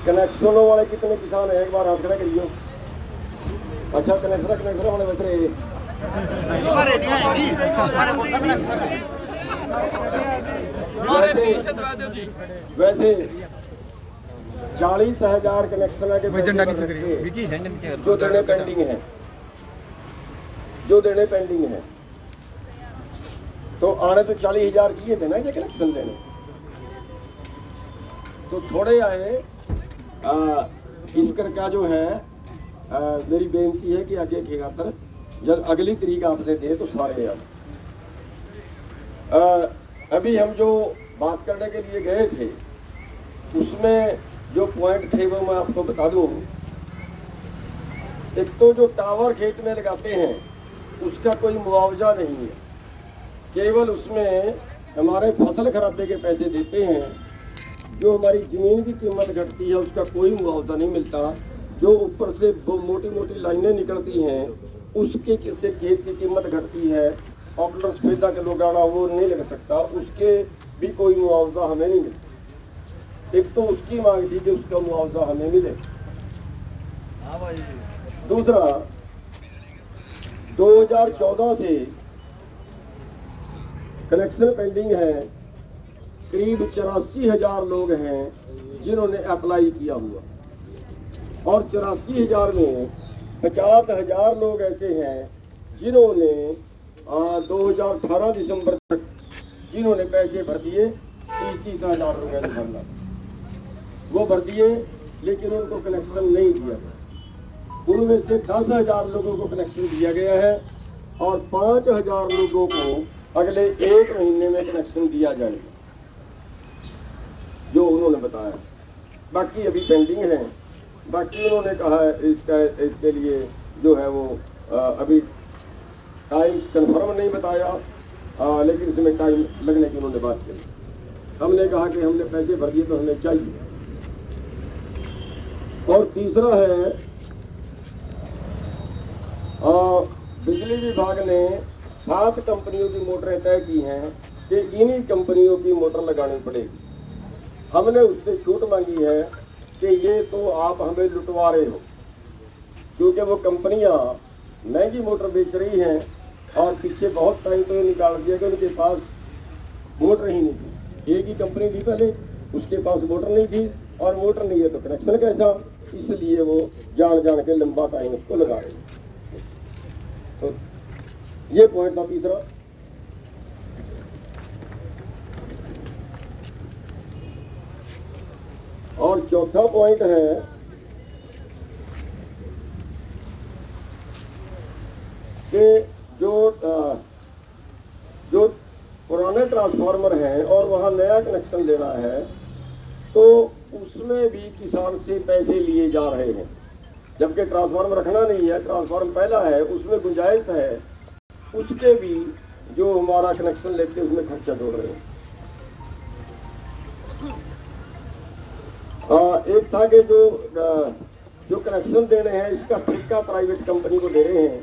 कनेक्शनों वाले कितने किसान हैं? एक बार हाथ खड़ा करियो। अच्छा, कनेक्शन वाले बच रहे वैसे 40,000 कनेक्शन के जो देने पेंडिंग है तो आने तो 40,000 चाहिए थे ना ये कनेक्शन देने, तो थोड़े आए। इस कर का जो है मेरी बेनती है कि आगे के खातर जब अगली तरीक आपने दे तो सारे याद। अभी हम जो बात करने के लिए गए थे उसमें जो पॉइंट थे वो मैं आपको बता दूं। एक तो जो टावर खेत में लगाते हैं उसका कोई मुआवजा नहीं है, केवल उसमें हमारे फसल खराबे के पैसे देते हैं। जो हमारी ज़मीन की कीमत घटती है उसका कोई मुआवजा नहीं मिलता। जो ऊपर से मोटी मोटी लाइनें निकलती हैं उसके से खेत की कीमत घटती है, ऑपरेटर सफेदा के लोग आना वो नहीं लग सकता, उसके भी कोई मुआवजा हमें नहीं मिलता। एक तो उसकी मांग थी कि उसका मुआवजा हमें मिले। दूसरा 2014 से कनेक्शन पेंडिंग है, करीब 84,000 लोग हैं जिन्होंने अप्लाई किया हुआ, और 84,000 में 50,000 लोग ऐसे हैं जिन्होंने 2018 दिसंबर तक जिन्होंने पैसे भर दिए। 30,000 रुपये भरना वो भर दिए, लेकिन उनको कनेक्शन नहीं दिया गया। उनमें से 10,000 लोगों को कनेक्शन दिया गया है और 5,000 लोगों को अगले 1 महीने में कनेक्शन दिया जाएगा, जो उन्होंने बताया। बाकी अभी पेंडिंग है। बाकी उन्होंने कहा है इसके लिए जो है वो अभी टाइम कंफर्म नहीं बताया, लेकिन इसमें टाइम लगने की उन्होंने बात करी। हमने कहा कि हमने पैसे भर दिए तो हमें चाहिए। और तीसरा है बिजली विभाग ने 7 कंपनियों की मोटरें तय की हैं कि इन्हीं कंपनियों की मोटर लगानी पड़ेगी। हमने उससे छूट मांगी है कि ये तो आप हमें लुटवा रहे हो, क्योंकि वो कंपनियां महंगी मोटर बेच रही हैं और पीछे बहुत टाइम तो निकाल दिया कि उनके पास मोटर ही नहीं थी। एक ही कंपनी थी पहले, उसके पास मोटर नहीं थी, और मोटर नहीं है तो कनेक्शन कैसा, इसलिए वो जान के लंबा टाइम उसको लगा रहे हैं। तो ये पॉइंट था तीसरा। और चौथा पॉइंट है कि जो पुराने ट्रांसफार्मर हैं और वहाँ नया कनेक्शन लेना है तो उसमें भी किसान से पैसे लिए जा रहे हैं, जबकि ट्रांसफार्मर रखना नहीं है, ट्रांसफार्मर पहला है, उसमें गुंजाइश है, उसके भी जो हमारा कनेक्शन लेते हैं उसमें खर्चा जोड़ रहे हैं। एक था कि जो कनेक्शन दे रहे हैं इसका ठेका प्राइवेट कंपनी को दे रहे हैं,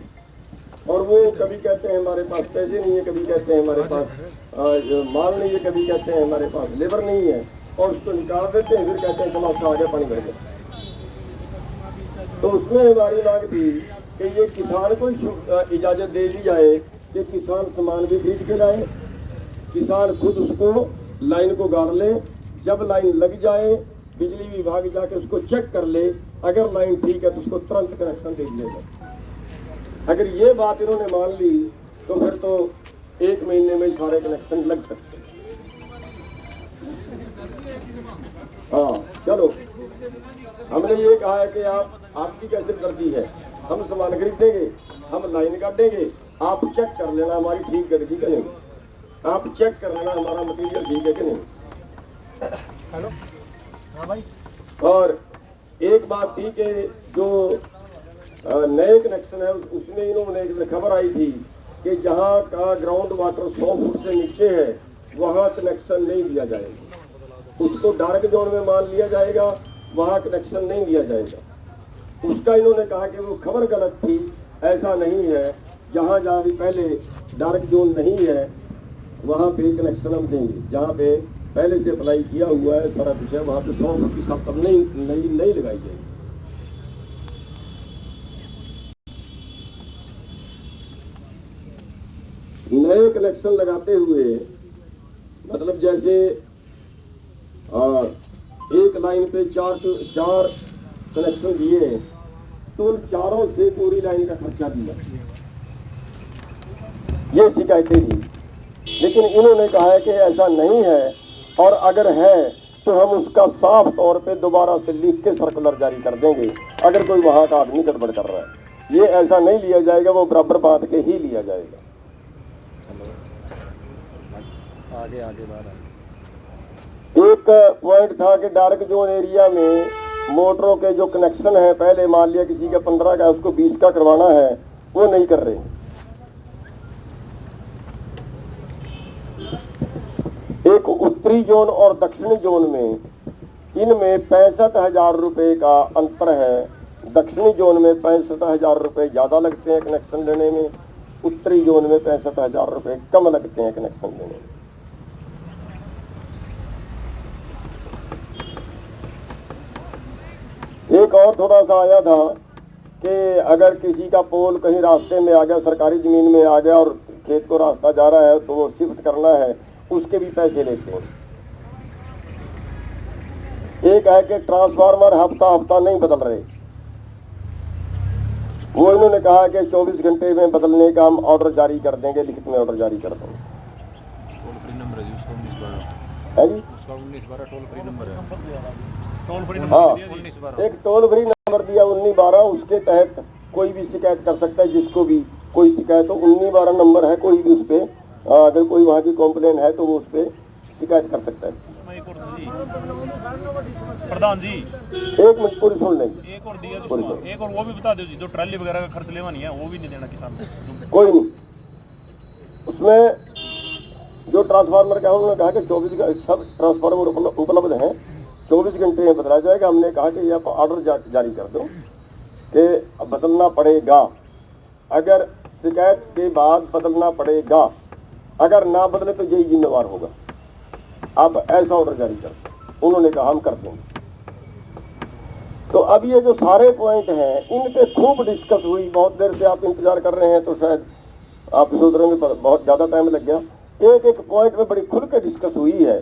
और वो कभी कहते हैं हमारे पास पैसे नहीं है, कभी कहते हैं हमारे पास माल नहीं है, कभी कहते हैं हमारे पास लेबर नहीं है, और उसको निकाल देते हैं, फिर कहते हैं चलो अच्छा आ गया पानी भर गया। तो उसमें हमारी मांग थी कि ये किसान को इजाजत दे दी जाए कि किसान सामान भी खरीद के लाए, किसान खुद उसको लाइन को गाड़ ले, जब लाइन लग जाए बिजली विभाग जाके उसको चेक कर ले, अगर लाइन ठीक है तो उसको तुरंत कनेक्शन दे दिएगा। अगर ये बात इन्होंने मान ली तो फिर तो 1 महीने में सारे कनेक्शन लग सकते हैं। हाँ चलो, हमने ये कहा है कि आपकी क्या सिरदर्दी है, हम सामान खरीदेंगे, हम लाइन काटेंगे, आप चेक कर लेना हमारी ठीक है कि नहीं, आप चेक कर लेना हमारा मटीरियल ठीक है कि नहीं। हेलो हाँ भाई। और एक बात थी कि जो नए कनेक्शन है उसमें इन्होंने खबर आई थी कि जहाँ का ग्राउंड वाटर 100 फुट से नीचे है वहाँ कनेक्शन नहीं दिया जाएगा, उसको डार्क जोन में मान लिया जाएगा, वहाँ कनेक्शन नहीं दिया जाएगा। उसका इन्होंने कहा कि वो खबर गलत थी, ऐसा नहीं है, जहाँ जहाँ भी पहले डार्क जोन नहीं है वहाँ पे कनेक्शन हम देंगे, जहाँ पे पहले से अप्लाई किया हुआ है सारा विषय, वहाँ पे 100% अब नहीं लगाई जाएगी। नए कनेक्शन लगाते हुए मतलब जैसे एक लाइन पे चार कनेक्शन दिए तो उन चारों से पूरी लाइन का खर्चा दिया, ये शिकायतें दी। लेकिन इन्होंने कहा है कि ऐसा नहीं है, और अगर है तो हम उसका साफ तौर पे दोबारा से लिख के सर्कुलर जारी कर देंगे अगर कोई वहां का आदमी गड़बड़ कर रहा है। ये ऐसा नहीं लिया जाएगा, वो बराबर बांट के ही लिया जाएगा। आगे एक पॉइंट था कि डार्क जोन एरिया में मोटरों के जो कनेक्शन है, पहले मान लिया किसी का 15 का उसको 20 का करवाना है, वो नहीं कर रहे। एक उत्तरी जोन और दक्षिणी जोन में, इनमें 65,000 रुपए का अंतर है। दक्षिणी जोन में 65,000 रुपए ज्यादा लगते हैं कनेक्शन लेने में, उत्तरी जोन में 65,000 रुपए कम लगते हैं कनेक्शन लेने में। एक और थोड़ा सा आया था कि अगर किसी का पोल कहीं रास्ते में आ गया, सरकारी जमीन में आ गया और खेत को रास्ता जा रहा है तो वो शिफ्ट करना है, उसके भी पैसे लेते हैं। एक है कि ट्रांसफार्मर हफ्ता नहीं बदल रहे, वो इन्होंने कहा कि 24 घंटे में बदलने का हम ऑर्डर जारी कर देंगे, लिखित में ऑर्डर जारी कर देंगे। टोल फ्री नंबर है उसका 1912 है जी, उसका 1912 टोल फ्री नंबर है। हाँ, एक टोल फ्री नंबर दिया 1912, उसके तहत कोई भी शिकायत कर सकता है, जिसको भी कोई शिकायत हो। 1912 नंबर है, कोई भी उस पे अगर कोई वहाँ की कॉम्प्लेन है तो वो उस पे शिकायत कर सकता है। प्रधान जी एक मिनट पूरी सुन लेंगे, एक और दिया एक और वो भी बता दो जी, जो ट्राली वगैरह का खर्च लेवा नहीं है वो भी नहीं देना किसान को। कोई नहीं, उसमें जो ट्रांसफार्मर का उन्होंने कहा कि 24 सब ट्रांसफार्मर उपलब्ध हैं, 24 घंटे में बदला जाएगा। हमने कहा कि आप ऑर्डर जारी कर दो कि बदलना पड़ेगा, अगर शिकायत के बाद बदलना पड़ेगा, अगर ना बदले तो यही जिम्मेवार होगा। आप ऐसा ऑर्डर जारी कर दो। उन्होंने कहा हम कर देंगे। तो अब ये जो सारे पॉइंट हैं, इन पे खूब डिस्कस हुई। बहुत देर से आप इंतजार कर रहे हैं तो शायद आप सोच रहे होंगे बहुत ज़्यादा टाइम लग गया। एक एक पॉइंट में बड़ी खुल के डिस्कस हुई है,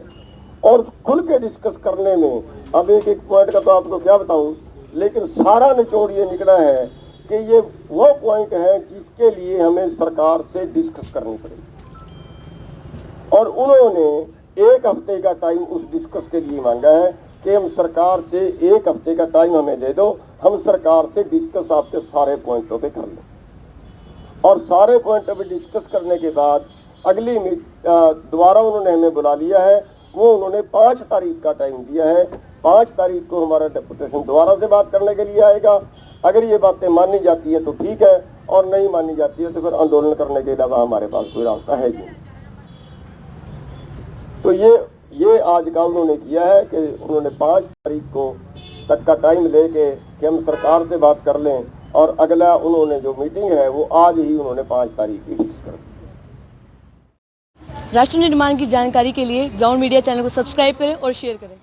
और खुल के डिस्कस करने में अब एक एक पॉइंट का तो आपको क्या बताऊं, लेकिन सारा निचोड़ ये निकला है कि ये वो पॉइंट है जिसके लिए हमें सरकार से डिस्कस करनी पड़ेगी, और उन्होंने 1 हफ्ते का टाइम उस डिस्कस के लिए मांगा है कि हम सरकार से 1 हफ्ते का टाइम हमें दे दो, हम सरकार से डिस्कस आपके सारे पॉइंटों पे कर लें। और सारे पॉइंटों पे डिस्कस करने के बाद अगली दोबारा उन्होंने हमें बुला लिया है। वो उन्होंने 5 तारीख का टाइम दिया है। 5 तारीख को हमारा डेपुटेशन दोबारा से बात करने के लिए आएगा। अगर ये बातें मानी जाती है तो ठीक है, और नहीं मानी जाती है तो फिर आंदोलन करने के अलावा हमारे पास कोई रास्ता है नहीं। तो ये आज का उन्होंने किया है कि उन्होंने 5 तारीख को तक का टाइम लेके कि हम सरकार से बात कर लें, और अगला उन्होंने जो मीटिंग है वो आज ही उन्होंने 5 तारीख की फिक्स कर दी। राष्ट्र निर्माण की जानकारी के लिए ग्राउंड मीडिया चैनल को सब्सक्राइब करें और शेयर करें।